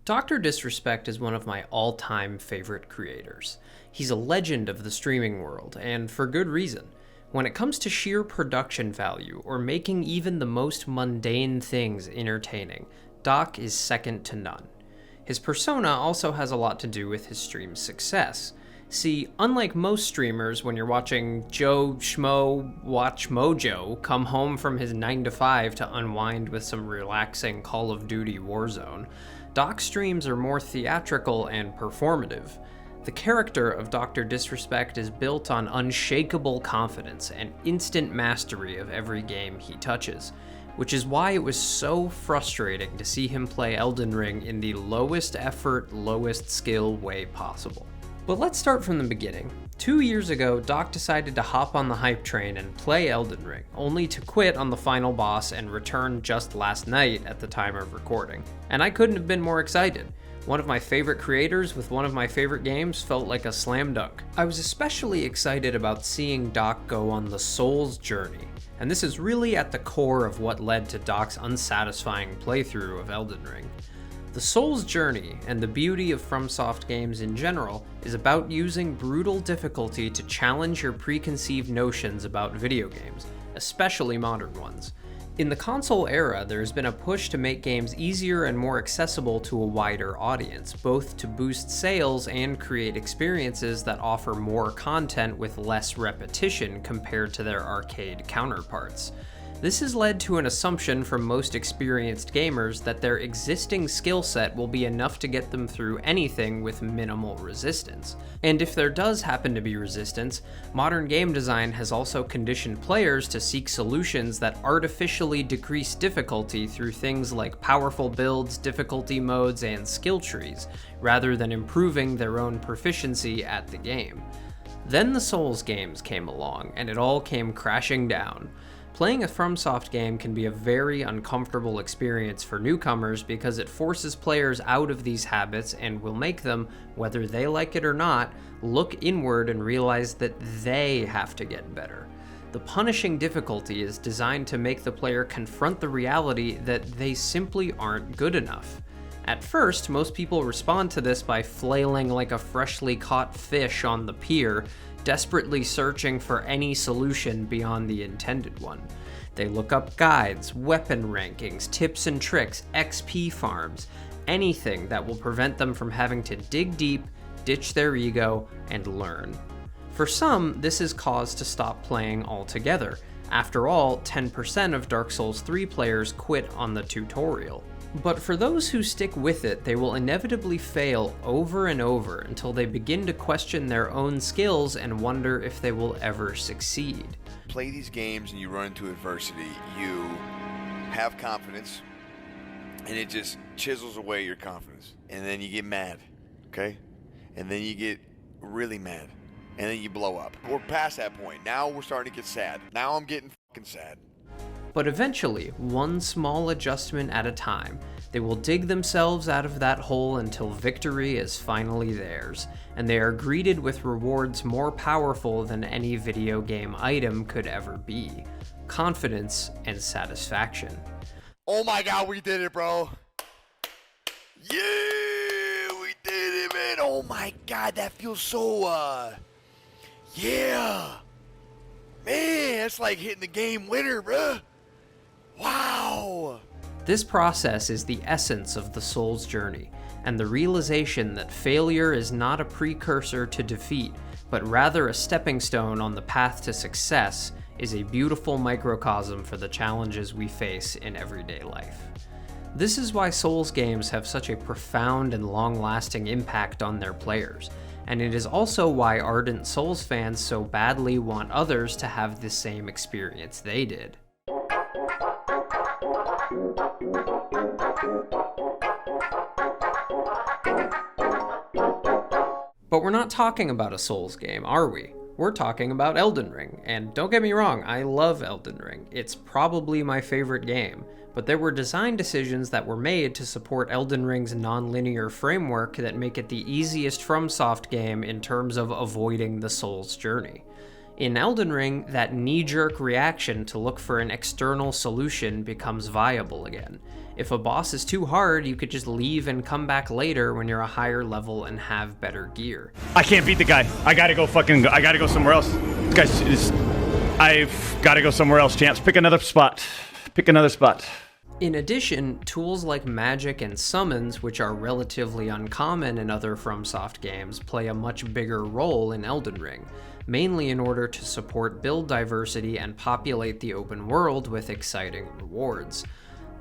Dr. Disrespect is one of my all-time favorite creators. He's a legend of the streaming world, and for good reason. When it comes to sheer production value, or making even the most mundane things entertaining, Doc is second to none. His persona also has a lot to do with his stream's success. See, unlike most streamers, when you're watching Joe Schmo Watch Mojo come home from his 9 to 5 to unwind with some relaxing Call of Duty Warzone, Doc's streams are more theatrical and performative. The character of Dr. Disrespect is built on unshakable confidence and instant mastery of every game he touches, which is why it was so frustrating to see him play Elden Ring in the lowest effort, lowest skill way possible. But let's start from the beginning. 2 years ago, Doc decided to hop on the hype train and play Elden Ring, only to quit on the final boss and return just last night at the time of recording. And I couldn't have been more excited. One of my favorite creators with one of my favorite games felt like a slam dunk. I was especially excited about seeing Doc go on the Souls journey, and this is really at the core of what led to Doc's unsatisfying playthrough of Elden Ring. The Souls journey, and the beauty of FromSoft games in general, is about using brutal difficulty to challenge your preconceived notions about video games, especially modern ones. In the console era, there has been a push to make games easier and more accessible to a wider audience, both to boost sales and create experiences that offer more content with less repetition compared to their arcade counterparts. This has led to an assumption from most experienced gamers that their existing skill set will be enough to get them through anything with minimal resistance. And if there does happen to be resistance, modern game design has also conditioned players to seek solutions that artificially decrease difficulty through things like powerful builds, difficulty modes, and skill trees, rather than improving their own proficiency at the game. Then the Souls games came along, and it all came crashing down. Playing a FromSoft game can be a very uncomfortable experience for newcomers because it forces players out of these habits and will make them, whether they like it or not, look inward and realize that they have to get better. The punishing difficulty is designed to make the player confront the reality that they simply aren't good enough. At first, most people respond to this by flailing like a freshly caught fish on the pier, desperately searching for any solution beyond the intended one. They look up guides, weapon rankings, tips and tricks, XP farms, anything that will prevent them from having to dig deep, ditch their ego, and learn. For some, this is cause to stop playing altogether. After all, 10% of Dark Souls 3 players quit on the tutorial. But for those who stick with it, they will inevitably fail over and over until they begin to question their own skills and wonder if they will ever succeed. Play these games and you run into adversity, you have confidence, and it just chisels away your confidence. And then you get mad, okay? And then you get really mad. And then you blow up. We're past that point. Now we're starting to get sad. Now I'm getting fucking sad. But eventually, one small adjustment at a time, they will dig themselves out of that hole until victory is finally theirs, and they are greeted with rewards more powerful than any video game item could ever be: confidence and satisfaction. Oh my god, we did it, bro. Yeah, we did it, man. Oh my god, that feels so, yeah. Man, it's like hitting the game winner, bruh. Wow! This process is the essence of the Souls journey, and the realization that failure is not a precursor to defeat, but rather a stepping stone on the path to success, is a beautiful microcosm for the challenges we face in everyday life. This is why Souls games have such a profound and long-lasting impact on their players, and it is also why ardent Souls fans so badly want others to have the same experience they did. But we're not talking about a Souls game, are we? We're talking about Elden Ring, and don't get me wrong, I love Elden Ring. It's probably my favorite game, but there were design decisions that were made to support Elden Ring's non-linear framework that make it the easiest FromSoft game in terms of avoiding the Souls journey. In Elden Ring, that knee-jerk reaction to look for an external solution becomes viable again. If a boss is too hard, you could just leave and come back later when you're a higher level and have better gear. I can't beat the guy. I gotta go somewhere else. I've gotta go somewhere else, champs. Pick another spot. Pick another spot. In addition, tools like magic and summons, which are relatively uncommon in other FromSoft games, play a much bigger role in Elden Ring, mainly in order to support build diversity and populate the open world with exciting rewards.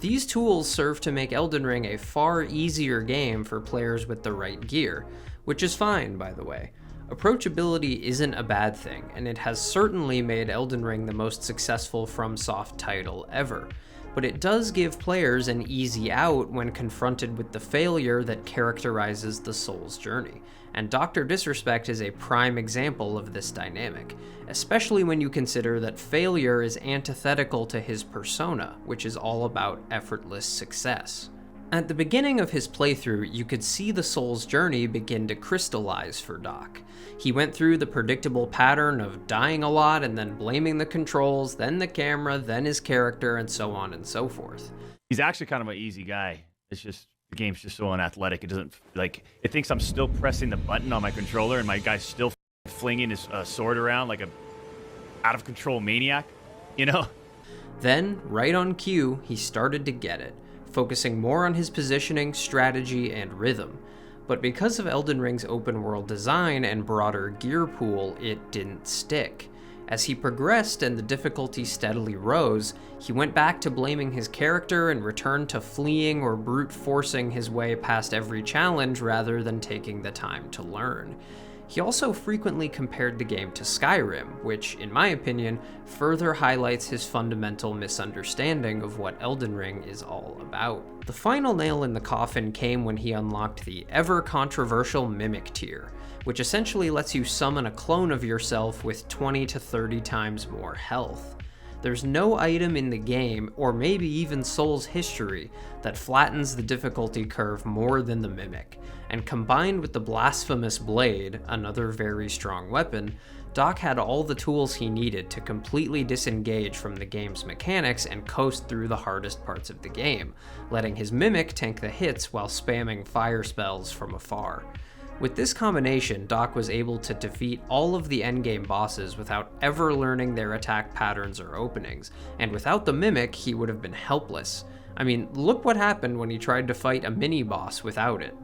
These tools serve to make Elden Ring a far easier game for players with the right gear, which is fine, by the way. Approachability isn't a bad thing, and it has certainly made Elden Ring the most successful FromSoft title ever. But it does give players an easy out when confronted with the failure that characterizes the Soul's journey, and Dr. Disrespect is a prime example of this dynamic, especially when you consider that failure is antithetical to his persona, which is all about effortless success. At the beginning of his playthrough, you could see the Soul's journey begin to crystallize for Doc. He went through the predictable pattern of dying a lot and then blaming the controls, then the camera, then his character, and so on and so forth. He's actually kind of an easy guy. It's just, the game's just so unathletic. It doesn't, like, it thinks I'm still pressing the button on my controller and my guy's still flinging his sword around like a out-of-control maniac, you know? Then, right on cue, he started to get it, focusing more on his positioning, strategy, and rhythm. But because of Elden Ring's open world design and broader gear pool, it didn't stick. As he progressed and the difficulty steadily rose, he went back to blaming his character and returned to fleeing or brute forcing his way past every challenge rather than taking the time to learn. He also frequently compared the game to Skyrim, which, in my opinion, further highlights his fundamental misunderstanding of what Elden Ring is all about. The final nail in the coffin came when he unlocked the ever-controversial Mimic tier, which essentially lets you summon a clone of yourself with 20 to 30 times more health. There's no item in the game, or maybe even Soul's history, that flattens the difficulty curve more than the Mimic, and combined with the blasphemous blade, another very strong weapon, Doc had all the tools he needed to completely disengage from the game's mechanics and coast through the hardest parts of the game, letting his Mimic tank the hits while spamming fire spells from afar. With this combination, Doc was able to defeat all of the endgame bosses without ever learning their attack patterns or openings, and without the Mimic, he would have been helpless. I mean, look what happened when he tried to fight a mini-boss without it.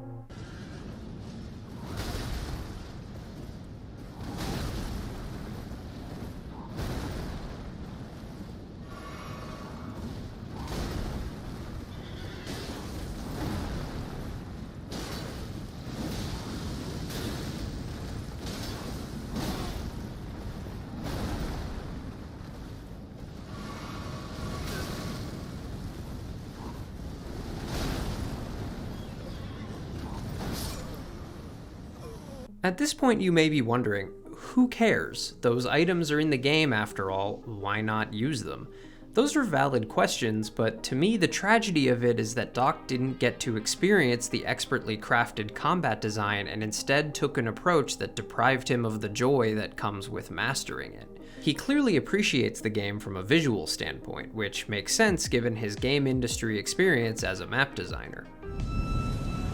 At this point, you may be wondering, who cares? Those items are in the game after all, why not use them? Those are valid questions, but to me the tragedy of it is that Doc didn't get to experience the expertly crafted combat design and instead took an approach that deprived him of the joy that comes with mastering it. He clearly appreciates the game from a visual standpoint, which makes sense given his game industry experience as a map designer.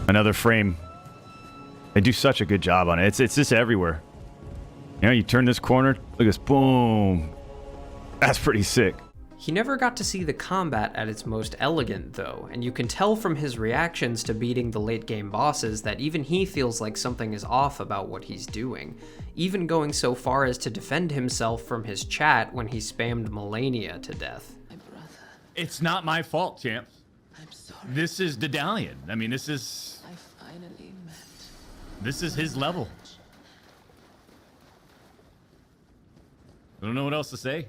Another frame. They do such a good job on it. It's just everywhere. You know, you turn this corner, look at this, boom. That's pretty sick. He never got to see the combat at its most elegant though, and you can tell from his reactions to beating the late game bosses that even he feels like something is off about what he's doing, even going so far as to defend himself from his chat when he spammed Melania to death. My brother. It's not my fault, champ. I'm sorry. This is Dedalian. I mean, this is I finally met. This is his level. I don't know what else to say.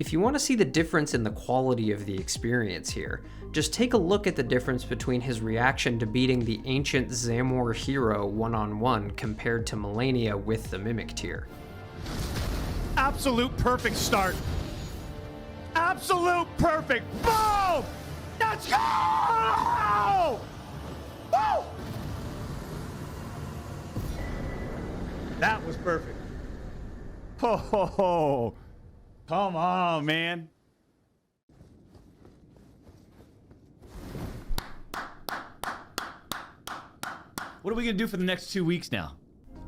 If you want to see the difference in the quality of the experience here, just take a look at the difference between his reaction to beating the ancient Zamor hero one-on-one compared to Melania with the Mimic tier. Absolute perfect start. Absolute perfect. Boom! Let's go! Woo! That was perfect. Oh, come on, man. What are we gonna do for the next 2 weeks now?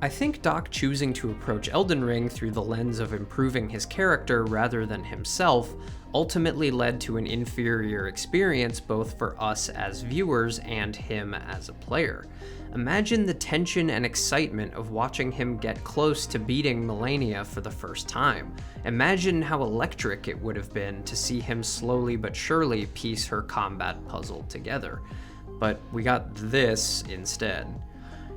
I think Doc choosing to approach Elden Ring through the lens of improving his character rather than himself ultimately led to an inferior experience both for us as viewers and him as a player. Imagine the tension and excitement of watching him get close to beating Melania for the first time. Imagine how electric it would have been to see him slowly but surely piece her combat puzzle together. But we got this instead.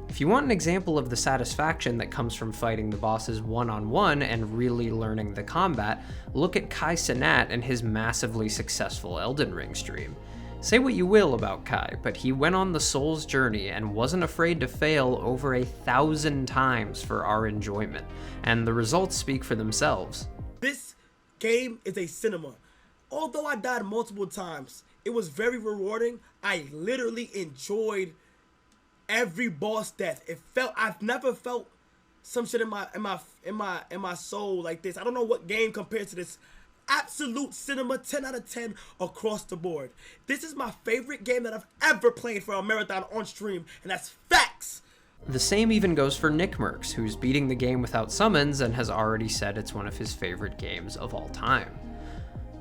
If you want an example of the satisfaction that comes from fighting the bosses one-on-one and really learning the combat, look at Cenat and his massively successful Elden Ring stream. Say what you will about Kai, but he went on the Soul's journey and wasn't afraid to fail over 1,000 times for our enjoyment, and the results speak for themselves. This game is a cinema. Although I died multiple times, it was very rewarding. I literally enjoyed every boss death. I've never felt some shit in my soul like this. I don't know what game compares to this. Absolute cinema, 10 out of 10 across the board. This is my favorite game that I've ever played for a marathon on stream, and that's facts. The same even goes for Nickmercs, who's beating the game without summons and has already said it's one of his favorite games of all time.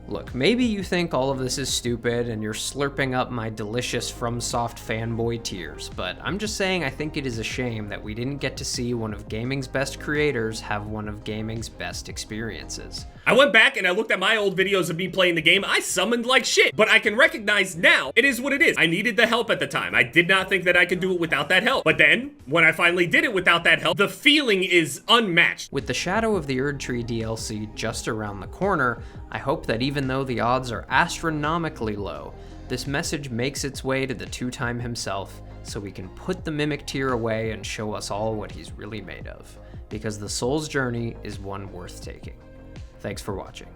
Look, maybe you think all of this is stupid and you're slurping up my delicious FromSoft fanboy tears, but I'm just saying I think it is a shame that we didn't get to see one of gaming's best creators have one of gaming's best experiences. I went back and I looked at my old videos of me playing the game. I summoned like shit, but I can recognize now it is what it is. I needed the help at the time. I did not think that I could do it without that help. But then, when I finally did it without that help, the feeling is unmatched. With the Shadow of the Erdtree DLC just around the corner, I hope that even though the odds are astronomically low, this message makes its way to the two-time himself so we can put the Mimic tier away and show us all what he's really made of. Because the Soul's journey is one worth taking. Thanks for watching.